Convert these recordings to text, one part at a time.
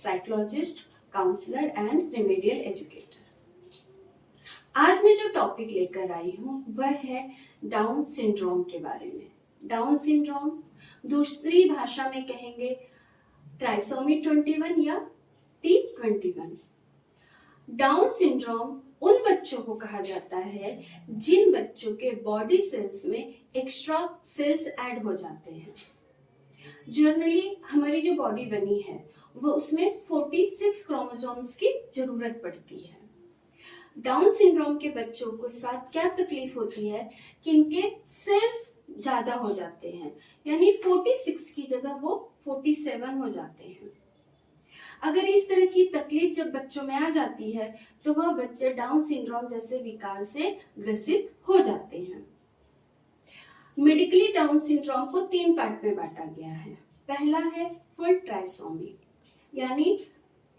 Psychologist, counsellor and remedial educator. आज मैं जो टॉपिक लेकर आई हूँ वह है डाउन सिंड्रोम के बारे में। डाउन सिंड्रोम दूसरी भाषा में कहेंगे ट्राइसोमी 21 या T21। डाउन सिंड्रोम उन बच्चों को कहा जाता है जिन बच्चों के बॉडी सेल्स में एक्स्ट्रा सेल्स ऐड हो जाते हैं। जनरली हमारी जो बॉडी बनी है वो उसमें 46 क्रोमोसोम्स की जरूरत पड़ती है। डाउन सिंड्रोम के बच्चों को साथ क्या तकलीफ होती है कि इनके सेल्स ज्यादा हो जाते हैं, यानी 46 की जगह वो 47 हो जाते हैं। अगर इस तरह की तकलीफ जब बच्चों में आ जाती है तो वह बच्चे डाउन सिंड्रोम जैसे विकार से ग्रसित हो जाते हैं। मेडिकली डाउन सिंड्रोम को 3 पार्ट में बांटा गया है। पहला है फुल ट्राइसोमी यानी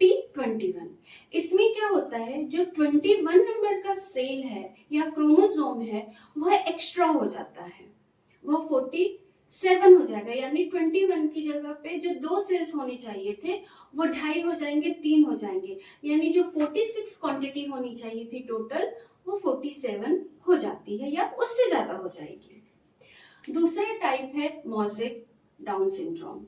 T21। इसमें क्या होता है, जो 21 नंबर का सेल है या क्रोमोसोम है वह एक्स्ट्रा हो जाता है, वह 47 हो जाएगा, यानी 21 की जगह पे जो 2 सेल्स होने चाहिए थे वो 2.5 हो जाएंगे, 3 हो जाएंगे, यानी जो 46 क्वांटिटी होनी चाहिए थी टोटल वो 47 हो जाती है या उससे ज्यादा हो जाएगी। दूसरा टाइप है मोज़ेक डाउन सिंड्रोम।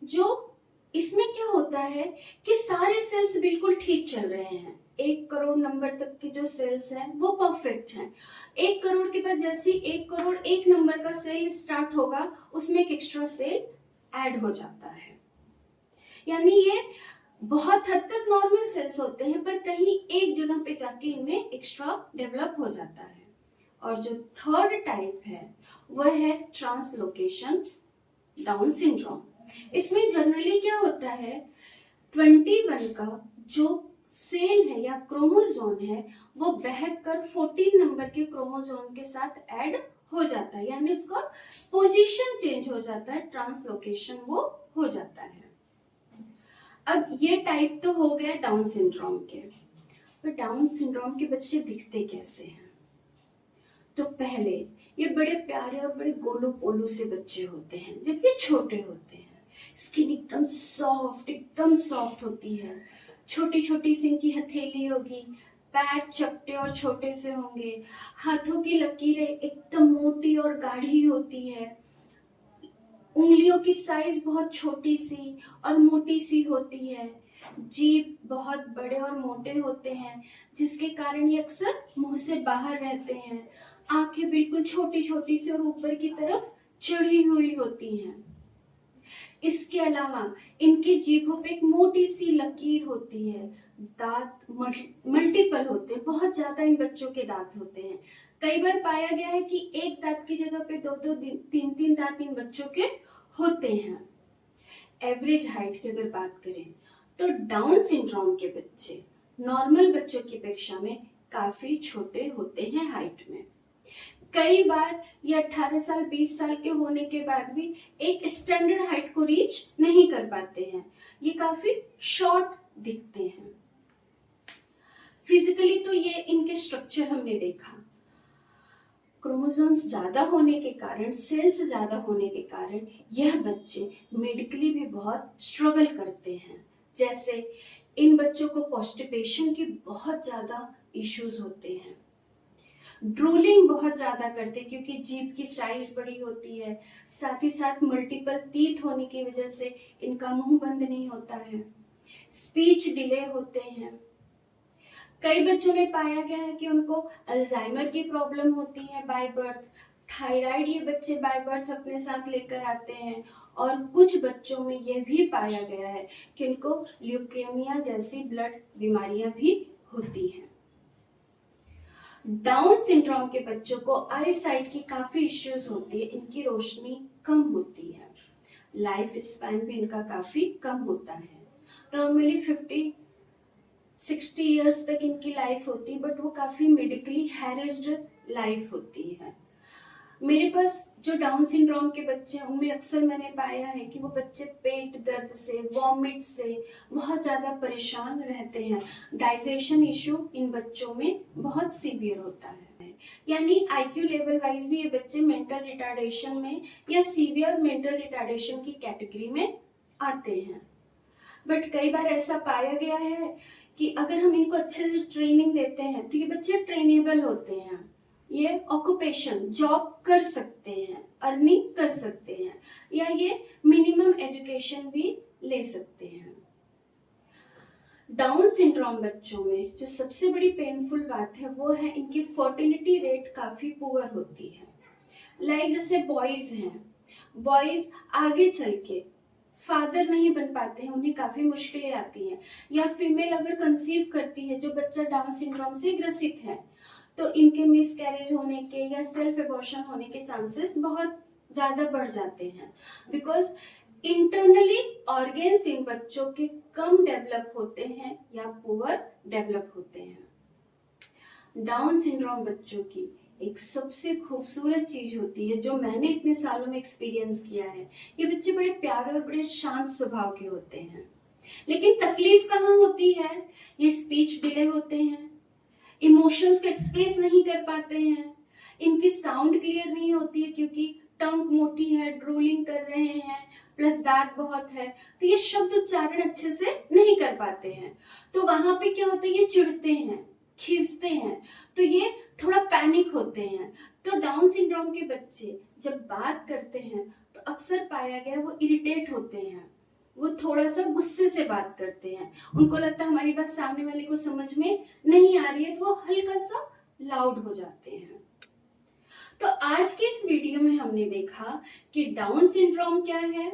जो इसमें क्या होता है कि सारे सेल्स बिल्कुल ठीक चल रहे हैं, 1 करोड़ नंबर तक के जो सेल्स हैं वो परफेक्ट हैं। 1 करोड़ के बाद जैसे 1 करोड़ 1 नंबर का सेल स्टार्ट होगा उसमें एक एक्स्ट्रा सेल ऐड हो जाता है, यानी ये बहुत हद तक नॉर्मल सेल्स होते हैं पर कहीं एक जगह पे जाके इनमें एक्स्ट्रा डेवलप हो जाता है। और जो थर्ड टाइप है वह है ट्रांसलोकेशन डाउन सिंड्रोम। इसमें जनरली क्या होता है, 21 का जो सेल है या क्रोमोसोम है वो बहकर 14 नंबर के क्रोमोसोम के साथ ऐड हो जाता है, यानी उसका पोजीशन चेंज हो जाता है, ट्रांसलोकेशन वो हो जाता है। अब ये टाइप तो हो गया डाउन सिंड्रोम के, पर डाउन सिंड्रोम के बच्चे दिखते कैसे हैं? तो पहले ये बड़े प्यारे और बड़े गोलू पोलू से बच्चे होते हैं जब ये छोटे होते हैं। स्किन एकदम सॉफ्ट होती है, छोटी छोटी सी इनकी हथेली होगी, पैर चपटे और छोटे से होंगे, हाथों की लकीरें एकदम मोटी और गाढ़ी होती है, उंगलियों की साइज बहुत छोटी सी और मोटी सी होती है, जीभ बहुत बड़े और मोटे होते हैं जिसके कारण ये अक्सर मुंह से बाहर रहते हैं, आंखें बिल्कुल छोटी छोटी सी और ऊपर की तरफ चढ़ी हुई होती हैं। इसके अलावा इनकी जीभों पे एक मोटी सी लकीर होती है, दांत मल्टीपल होते हैं, बहुत ज्यादा इन बच्चों के दांत होते हैं। कई बार पाया गया है कि एक दांत की जगह पे 2-2 3-3 दांत इन बच्चों के होते हैं। एवरेज हाइट की अगर बात करें तो डाउन सिंड्रोम के बच्चे नॉर्मल बच्चों की अपेक्षा में काफी छोटे होते हैं हाइट में। कई बार ये 18 साल 20 साल के होने के बाद भी एक स्टैंडर्ड हाइट को रीच नहीं कर पाते हैं, ये काफी शॉर्ट दिखते हैं। फिजिकली तो ये इनके स्ट्रक्चर हमने देखा, क्रोमोसोम्स ज्यादा होने के कारण, सेल्स ज्यादा होने के कारण यह बच्चे मेडिकली भी बहुत स्ट्रगल करते हैं। जैसे इन बच्चों को कॉन्स्टिपेशन की बहुत ज्यादा इश्यूज होते हैं, ड्रूलिंग बहुत ज्यादा करते हैं क्योंकि जीभ की साइज बड़ी होती है, साथ ही साथ मल्टीपल टीथ होने की वजह से इनका मुंह बंद नहीं होता है, स्पीच डिले होते हैं। कई बच्चों में पाया गया है कि उनको अल्जाइमर की प्रॉब्लम होती है बाय बर्थ, थायराइड ये बच्चे बाय बर्थ अपने साथ लेकर आते हैं, और कुछ बच्चों में यह भी पाया गया है कि उनको ल्यूकेमिया जैसी ब्लड बीमारियां भी होती हैं। डाउन सिंड्रोम के बच्चों को आई साइट की काफी इश्यूज होती है, इनकी रोशनी कम होती है, लाइफ स्पैन भी इनका काफी कम होता है। नॉर्मली 50-60 इयर्स तक इनकी लाइफ होती है, बट वो काफी मेडिकली हैरेस्ड लाइफ होती है। मेरे पास जो डाउन सिंड्रोम के बच्चे हैं उनमें अक्सर मैंने पाया है कि वो बच्चे पेट दर्द से, वॉमिट से बहुत ज्यादा परेशान रहते हैं। डाइजेशन इश्यू इन बच्चों में बहुत सीवियर होता है, यानी आईक्यू लेवल वाइज भी ये बच्चे मेंटल रिटार्डेशन में या सीवियर मेंटल रिटार्डेशन की कैटेगरी में आते हैं। बट कई बार ऐसा पाया गया है कि अगर हम इनको अच्छे से ट्रेनिंग देते हैं तो ये बच्चे ट्रेनेबल होते हैं, ये ऑक्यूपेशन जॉब कर सकते हैं, अर्निंग कर सकते हैं, या ये मिनिमम एजुकेशन भी ले सकते हैं। डाउन सिंड्रोम बच्चों में जो सबसे बड़ी पेनफुल बात है वो है इनकी फर्टिलिटी रेट काफी पुअर होती है। लाइक जैसे बॉयज हैं, बॉयज आगे चल के फादर नहीं बन पाते हैं, उन्हें काफी मुश्किलें आती हैं, या फीमेल अगर कंसीव करती है जो बच्चा डाउन सिंड्रोम से ग्रसित है तो इनके मिसकैरेज होने के या सेल्फ एबॉर्शन होने के चांसेस बहुत ज्यादा बढ़ जाते हैं, बिकॉज इंटरनली ऑर्गेन्स इन बच्चों के कम डेवलप होते हैं या पुअर डेवलप होते हैं। डाउन सिंड्रोम बच्चों की एक सबसे खूबसूरत चीज होती है जो मैंने इतने सालों में एक्सपीरियंस किया है, ये बच्चे बड़े प्यारे और बड़े शांत स्वभाव के होते हैं। लेकिन तकलीफ कहाँ होती है, ये स्पीच डिले होते हैं, इमोशंस को एक्सप्रेस नहीं कर पाते हैं, इनकी साउंड क्लियर नहीं होती है क्योंकि टंग मोटी है, ड्रोलिंग कर रहे हैं, प्लस दांत बहुत है, तो ये शब्द उच्चारण अच्छे से नहीं कर पाते हैं। तो वहां पे क्या होता है, ये चिढ़ते हैं, खींचते हैं, तो ये थोड़ा पैनिक होते हैं। तो डाउन सिंड्रोम के बच्चे जब बात करते हैं तो अक्सर पाया गया वो इरिटेट होते हैं, वो थोड़ा सा गुस्से से बात करते हैं, उनको लगता है हमारी बात सामने वाले को समझ में नहीं आ रही है तो वो हल्का सा लाउड हो जाते हैं। तो आज के इस वीडियो में हमने देखा कि डाउन सिंड्रोम क्या है,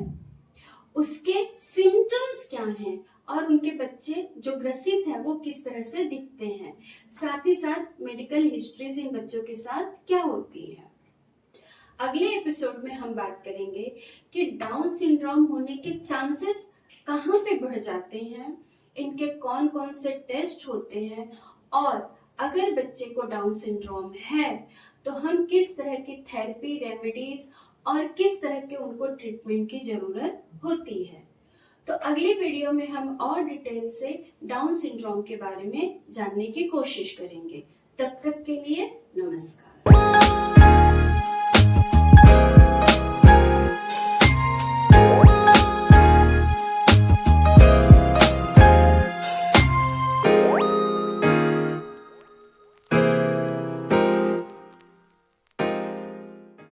उसके सिम्टम्स क्या हैं और उनके बच्चे जो ग्रसित हैं वो किस तरह से दिखते हैं, साथ ही साथ मेडिकल हिस्ट्रीज इन बच्चों के साथ क्या होती है। अगले एपिसोड में हम बात करेंगे कि डाउन सिंड्रोम होने के चांसेस कहाँ पे बढ़ जाते हैं, इनके कौन कौन से टेस्ट होते हैं, और अगर बच्चे को डाउन सिंड्रोम है तो हम किस तरह की थेरेपी, रेमेडीज और किस तरह के उनको ट्रीटमेंट की जरूरत होती है। तो अगली वीडियो में हम और डिटेल से डाउन सिंड्रोम के बारे में जानने की कोशिश करेंगे। तब तक के लिए नमस्कार।